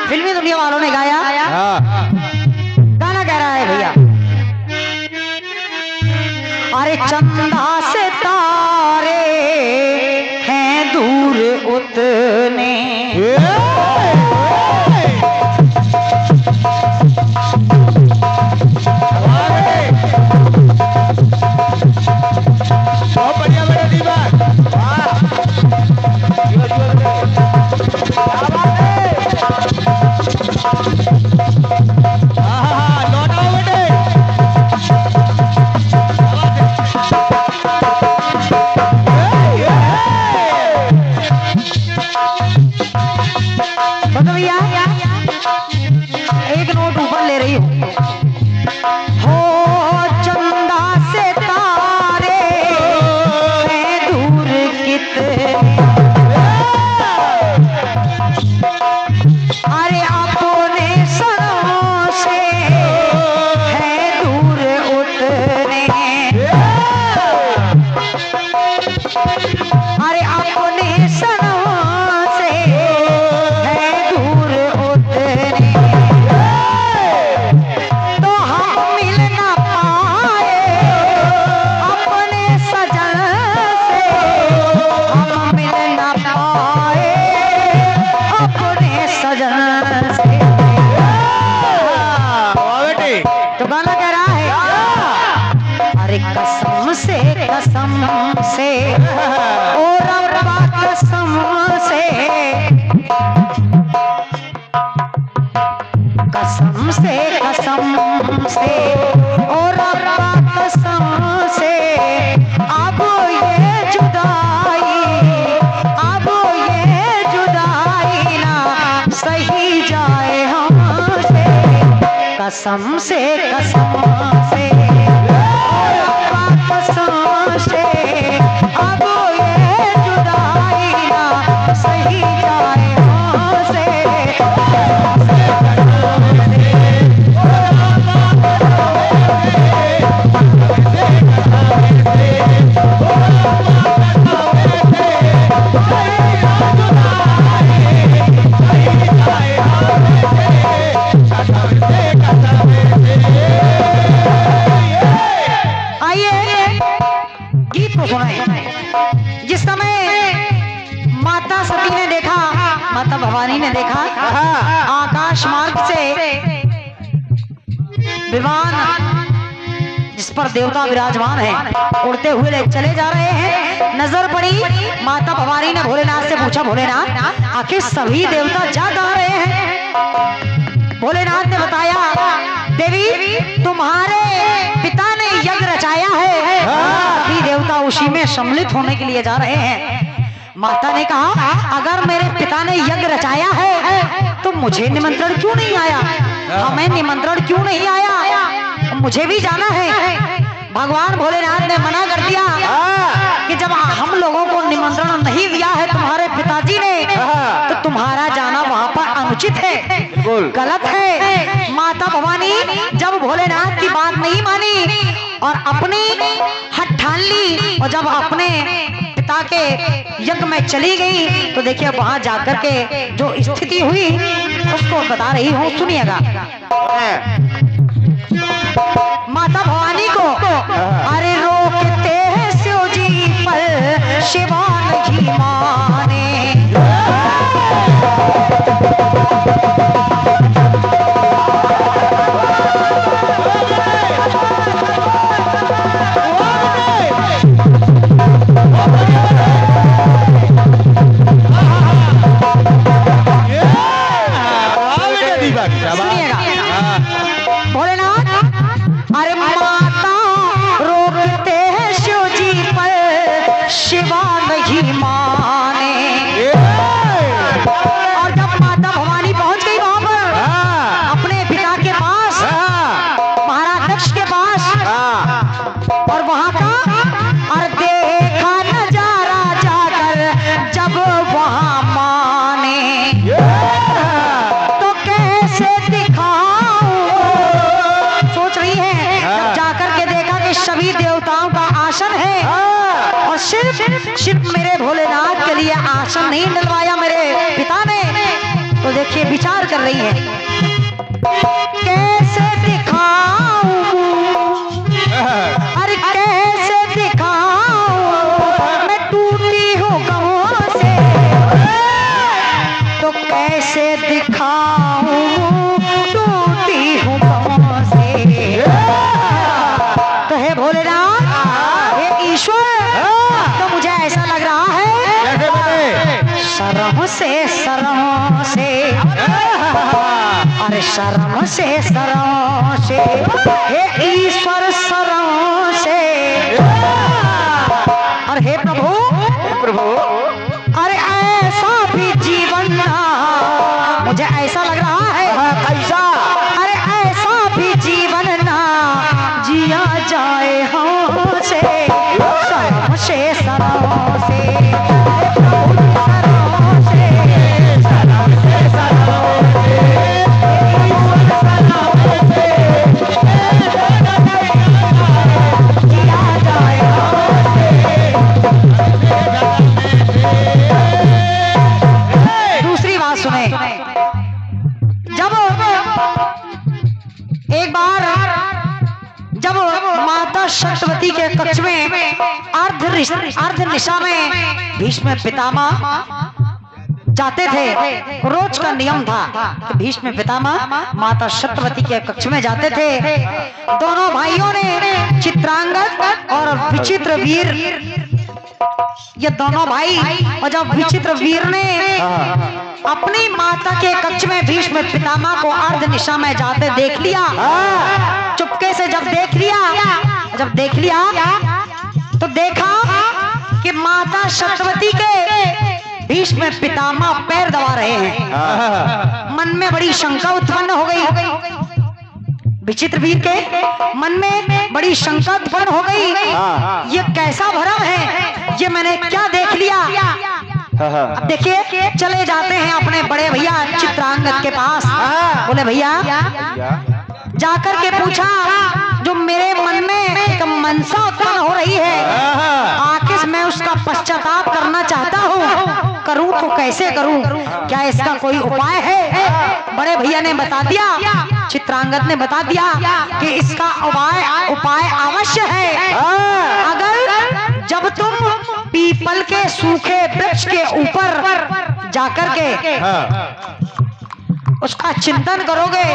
फिल्मी दुनिया वालों ने गाया। गाना कह रहा है भैया, अरे चंदा से तारे हैं दूर उतने, एक नोट ऊपर ले रही हूँ। हो चंदा से तारे हैं दूर कितने, अरे अपने सरों से है दूर उतने, अरे अपने सरों से है दूर उतने, तो हम मिल ना पाए अपने सजन से, हम मिल ना पाए अपने सजन से। तो गाना कह रहा है, अरे कसम से ओ रब्बा कसम से, कसम से ओ रब्बा कसम से, अब ये जुदाई ना सही जाए हमसे, कसम से कसम से, अब ये जुदाई ना सही जाए हमसे। जिस समय माता सती ने देखा, माता भवानी ने देखा आकाश मार्ग से विमान जिस पर देवता विराजमान है उड़ते हुए चले जा रहे हैं, नजर पड़ी। माता भवानी ने भोलेनाथ से पूछा, भोलेनाथ आखिर सभी देवता जा कहाँ रहे हैं? भोलेनाथ ने बताया, देवी तुम्हारे पिता ने यज्ञ रचाया है, सभी देवता उसी में सम्मिलित होने के लिए जा रहे हैं। माता ने कहा, अगर मेरे पिता ने यज्ञ रचाया है तो मुझे निमंत्रण क्यों नहीं आया? हमें निमंत्रण क्यों नहीं आया? मुझे भी जाना है। भगवान भोलेनाथ ने मना कर दिया कि जब हम लोगों को निमंत्रण नहीं दिया है तुम्हारे पिताजी ने, तो तुम्हारा जाना वहां पर अनुचित है, गलत है। माता भवानी जब भोलेनाथ की बात नहीं मानी और अपनी हट ठान ली, और जब अपने पिता के यज्ञ में चली गई, तो देखिए वहां जाकर के जो स्थिति हुई उसको बता रही हूँ, सुनिएगा। माता भवानी को अरे रोकते हैं शिव जी पर शिवा नहीं माने, भोलेनाथ अरे माता रोकते हैं शिव जी पर शिवा नहीं माने। और जब माता भवानी पहुंच गई वहां पर अपने पिता के पास, महाराज दक्ष के पास, और वहां का और देखा नजारा जाकर जब वहां माने, तो कैसे दिखाऊं? सोच रही है, जब जाकर के देखा कि सभी देवताओं का आसन है और सिर्फ मेरे भोलेनाथ के लिए आसन नहीं डलवाया मेरे पिता ने, तो देखिए विचार कर रही है, कैसे दिखाऊं, अरे कैसे दिखाऊं मैं टूटी हूँ गमों से, तो कैसे दिखाऊं टूटी हूँ गमों से। तो हे भोलेनाथ, हे ईश्वर, तो मुझे ऐसा लग रहा है शर्म से, अरे शर्म से, हे ईश्वर शर्म से। और हे प्रभु, अरे ऐसा भी जीवन ना, मुझे ऐसा लग रहा है कैसा, अरे ऐसा भी जीवन ना जिया जाए हमसे, शर्म से, सत्यवती के कक्ष में अर्ध निशा में भीष्म पितामह जाते थे। रोज का नियम था कि भीष्म पितामह माता सत्यवती के कक्ष में जाते थे। दोनों भाइयों ने चित्रांगद और विचित्र वीर, ये दोनों भाई, और जब विचित्र वीर ने अपनी माता के कक्ष में भीष्म पितामह को अर्ध निशा में जाते देख लिया, चुपके से जब देख लिया तो देखा कि माता सत्यवती के भीष्म पितामह पैर दबा रहे हैं। मन में बड़ी शंका उत्पन्न हो गई, विचित्र वीर के मन में बड़ी शंका उत्पन्न हो गई, ये कैसा भ्रम है, ये मैंने क्या देख लिया। अब देखिए, चले जाते हैं अपने बड़े भैया चित्रांगद के पास। बोले भैया, जाकर के पूछा, जो मेरे मन में एक मनसा उत्पन्न हो रही है, आखिर मैं उसका पश्चाताप करना चाहता हूँ, करूँ तो कैसे करूँ, क्या इसका कोई उपाय है? बड़े भैया ने बता दिया, चित्रांगद ने बता दिया कि इसका उपाय अवश्य है। अगर जब तुम पीपल के सूखे वृक्ष के ऊपर जाकर के उसका चिंतन करोगे,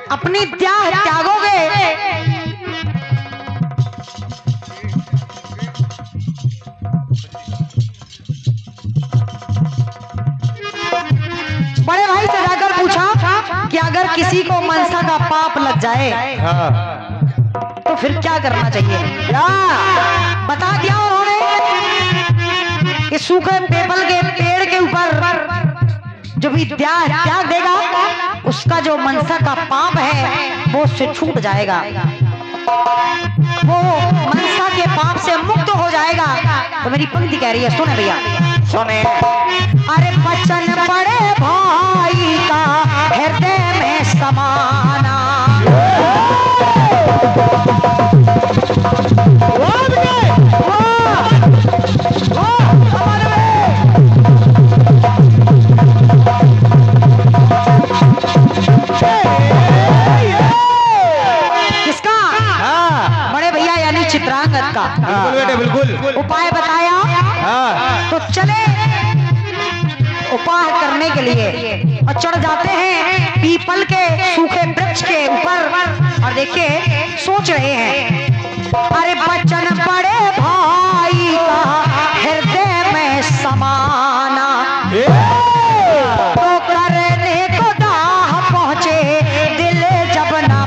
अपनी त्याग त्यागोगे, बड़े भाई से जाकर पूछा कि अगर किसी को मनसा का पाप लग जाए तो फिर क्या करना चाहिए? बता दिया उन्होंने कि सूखे पीपल के पेड़ के ऊपर जो भी त्याग देगा, उसका जो मनसा का पाप है वो उससे छूट जाएगा, वो मनसा के पाप से मुक्त हो जाएगा। तो मेरी पंक्ति कह रही है, सुने भैया, सुने। अरे बचन बड़े भाई का हृदय में समाना, चित्रांगद का बिल्कुल उपाय बताया। तो चले उपाय करने के लिए और चढ़ जाते हैं पीपल के सूखे वृक्ष के ऊपर, और देखिए सोच रहे हैं, अरे बचन बड़े भाई का हृदय में समाना, तो करने को दाह पहुंचे दिल जब न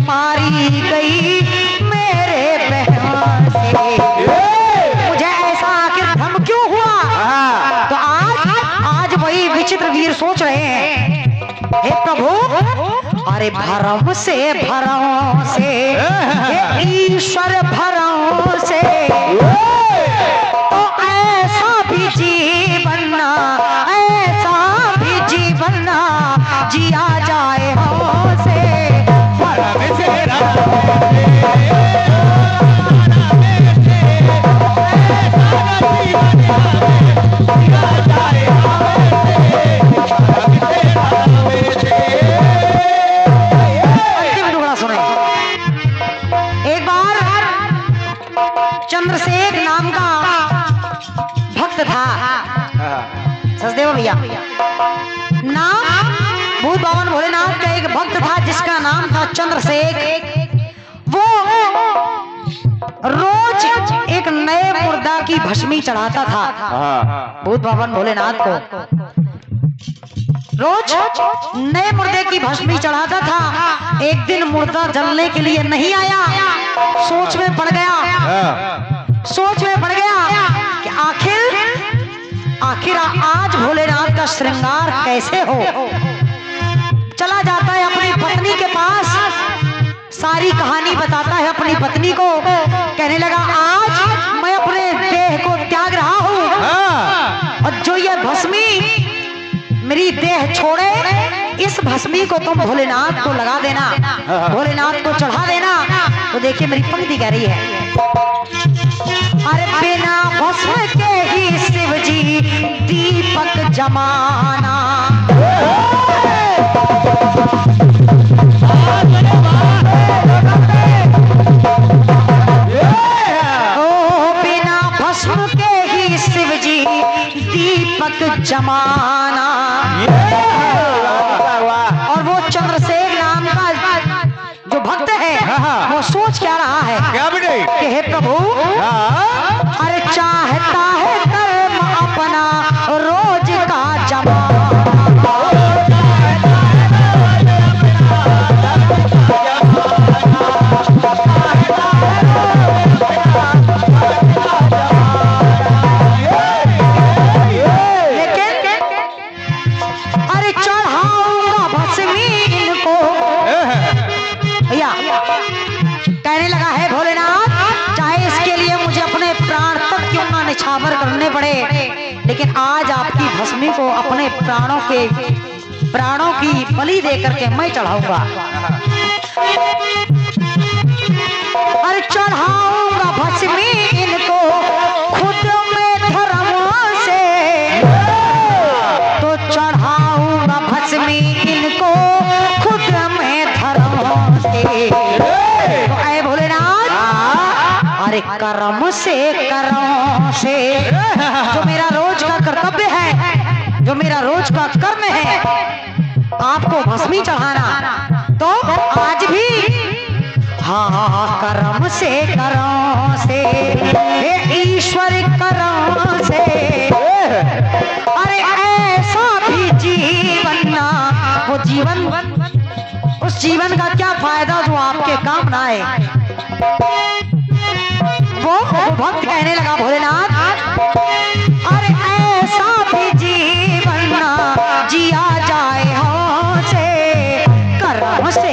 मारी गई मुझे ऐसा आखिर भ्रम क्यों हुआ? तो आज वही विचित्र वीर सोच रहे हैं, हे प्रभु, अरे भरम से हे ईश्वर भरम से तो ऐसा भी जीवन जिया जाए हमसे। भरम से चंद्रसेन नाम का भक्त था, सचदेव भैया, नाम भूत भवन भोलेनाथ का एक भक्त था जिसका नाम था चंद्रसेन। वो रोज एक नए मुर्दा की भस्मी चढ़ाता था भूत भवन भोलेनाथ को, रोज नए मुर्दे की भस्मी चढ़ाता था। एक दिन मुर्दा जलने के लिए नहीं आया, सोच में पड़ गया कि आखिर आज भोलेनाथ का श्रृंगार कैसे हो। चला जाता है अपनी पत्नी के पास, सारी कहानी बताता है अपनी पत्नी को, कहने लगा आज मैं अपने देह को त्याग रहा हूँ और जो ये भस्मी मेरी देह छोड़े, इस भस्मी को तुम भोलेनाथ को लगा देना, भोलेनाथ को चढ़ा देना। तो देखिए मेरी पंक्ति कह रही है, अरे बिना भस्म के ही शिव जी दीपक जमाना, बिना भस्म के ही शिव जी दीपक जमाना। और वो चंद्रसेन नाम का जो भक्त है वो सोच क्या रहा है कि हे प्रभु, अरे चाहता है कर्म अपना रोज का जमाना, छावर करने पड़े, लेकिन आज आपकी भस्मी को अपने प्राणों की बलि देकर के मैं चढ़ाऊंगा। अरे चढ़ाऊंगा भस्मी इनको खुद में धर्म से, तो चढ़ाऊंगा भस्मी इनको खुद में धर्म से। तो आए भोलेनाथ, अरे कर्म से जो मेरा रोज का कर्तव्य है, जो मेरा रोज का कर्म है आपको भस्मी चढ़ाना, तो आज भी कर्म से हे ईश्वर कर्म से, अरे ऐसा भी जीवन वो जीवन, उस जीवन का क्या फायदा जो आपके काम ना आए। वो भक्त कहने लगा भोलेनाथ, अरे ऐसा भी जीवन जिया जाए हमसे, कर्म से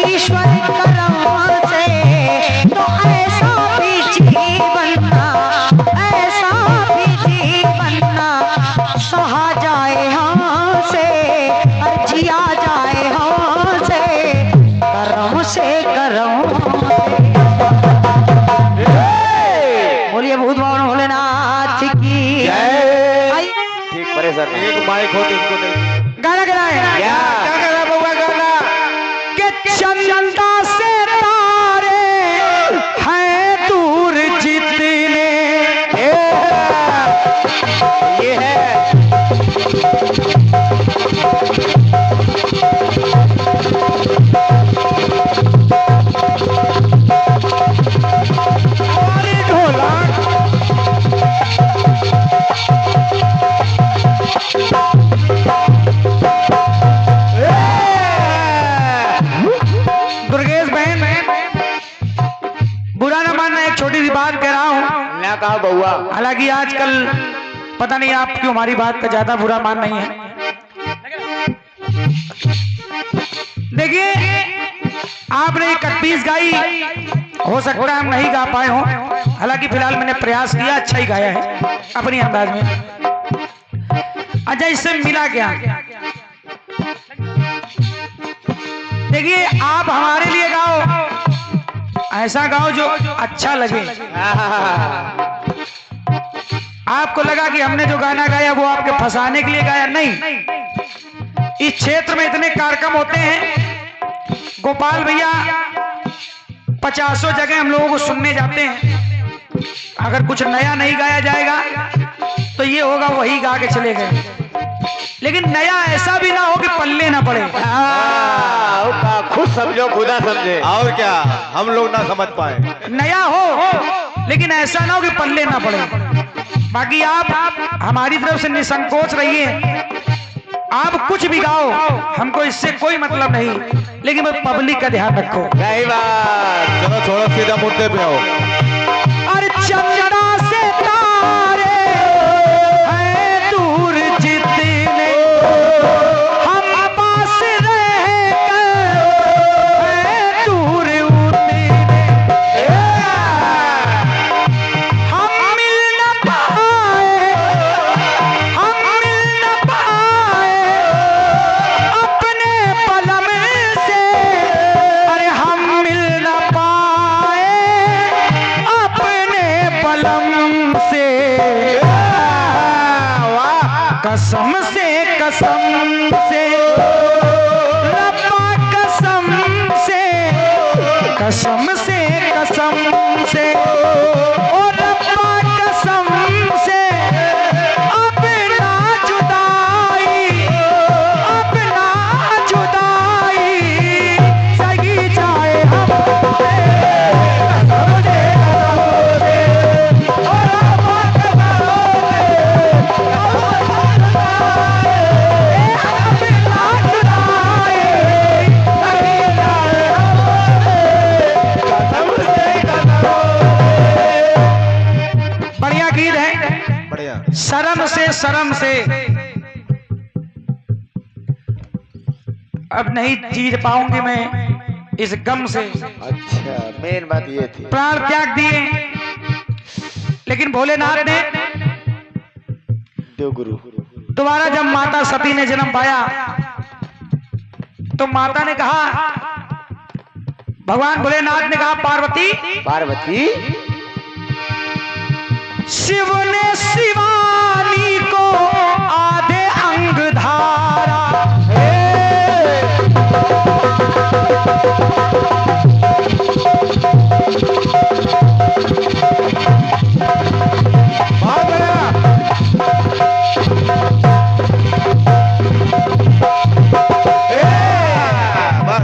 ईश्वर कर्म से, तो ऐसा भी जीवन सहा जाए हमसे, जिया जाए हमसे, कर्म से बोलिए भूत भवन भोलेनाथ की जय। ठीक परेशान एक माइक होते इसको गाना गाना क्या कर रहा बउआ, गाना के चंदा से तारे हैं दूर जितने, ये है हालांकि आजकल पता नहीं आप क्यों हमारी बात का ज्यादा बुरा मान नहीं है। देखिए आपने एक 31 गाई, हो सकता है हम नहीं गा पाए हों, हालांकि फिलहाल मैंने प्रयास किया, अच्छा ही गाया है अपनी अंदाज में। अच्छा इससे मिला क्या? देखिए आप हमारे लिए गाओ, ऐसा गाओ जो अच्छा लगे। आपको लगा कि हमने जो गाना गाया वो आपके फंसाने के लिए गाया, नहीं। इस क्षेत्र में इतने कार्यक्रम होते हैं गोपाल भैया, 50 जगह हम लोगों को सुनने जाते हैं। अगर कुछ नया नहीं गाया जाएगा तो ये होगा वही गा के चले गए, लेकिन नया ऐसा भी ना हो कि पल्ले ना पड़े। खुद समझो खुदा समझे, और क्या हम लोग ना समझ पाए। नया हो लेकिन ऐसा ना हो कि पल्ले ना पड़े। बाकी आप हमारी तरफ से निसंकोच रहिए, आप कुछ भी गाओ, हमको इससे कोई मतलब नहीं, लेकिन पब्लिक का ध्यान रखो। सही बात। चलो छोड़ो, सीधा मुद्दे पे आओ। अरे चंदा से तारे हैं दूर जितने, हम पास रहकर हैं दूर उतने, हम मिल न पाए, हम मिल न पाए अपने पलम से, अरे हम मिल न पाए अपने पलम से। कसम से रब्बा कसम से, कसम से ओ रब्बा कसम से, अब ना जुदाई, अब ना जुदाई सही जाए हमारे। कसम से ओ रब्बा कसम बढ़िया गीत है। बढ़िया। शर्म से अब नहीं जीत पाऊंगी मैं इस गम से। अच्छा मेन बात ये थी। प्राण त्याग दिए, लेकिन भोलेनाथ ने देव गुरु दोबारा जब माता सती ने जन्म पाया तो माता ने कहा, भगवान भोलेनाथ ने कहा, पार्वती शिव ने शिवानी को आधे अंग धारा,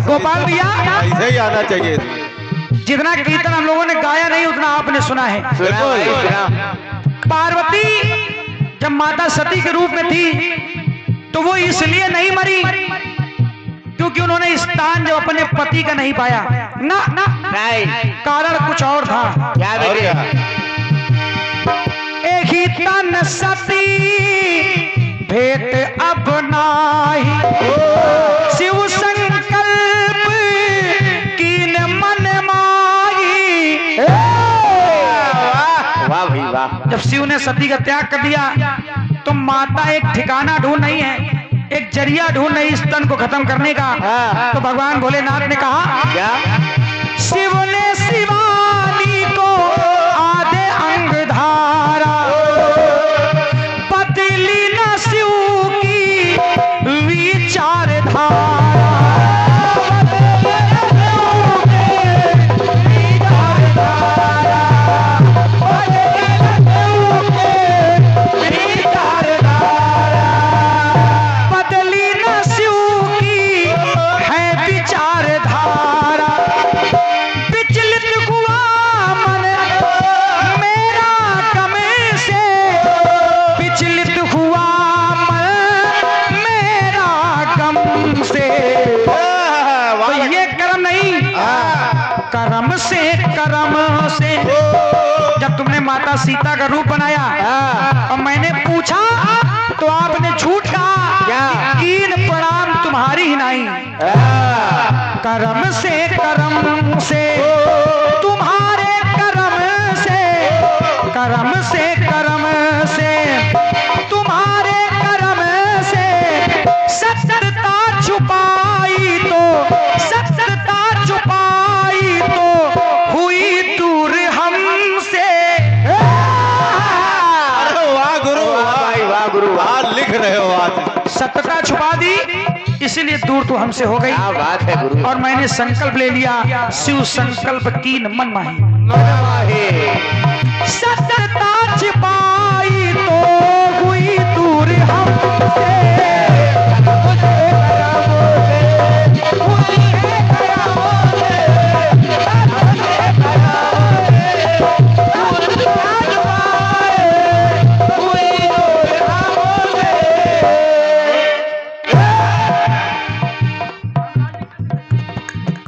गोपाल भैया ऐसे ही आना चाहिए। जितना कीर्तन हम लोगों ने गाया नहीं उतना आपने सुना है। पार्वती जब माता सती के रूप में थी तो वो इसलिए नहीं मरी क्योंकि उन्होंने स्थान जब अपने पति का नहीं पाया, ना नहीं, कारण कुछ और था। और क्या? एक ही तन सती भेंट अब नाही, शिव संकल्प कीन मन माही। वाह भाई वाह। जब शिव ने सती का त्याग कर दिया तो माता एक ठिकाना ढूंढ नहीं है, एक जरिया ढूंढ नहीं इस तन को खत्म करने का। तो भगवान भोलेनाथ ने कहा, क्या? शिव ने शिवानी को आधे अंग धारा, बदली न शिव की विचारधारा। बदली न शिव की है विचारधारा, विचलित हुआ माता सीता का रूप बनाया और मैंने पूछा तो आपने झूठ कहा, कीन प्रणाम तुम्हारी ही नहीं, कर्म से तुम्हारे कर्म से तुम्हारे कर्म से सत्यता छुपाई तो हुई दूर हमसे। वाह गुरु, वाह गुरु, आज लिख रहे हो आज। सत्यता छुपा दी इसीलिए दूर तो हमसे हो गई। क्या बात है गुरु। और मैंने संकल्प ले लिया, शिव संकल्प कीन मन माही।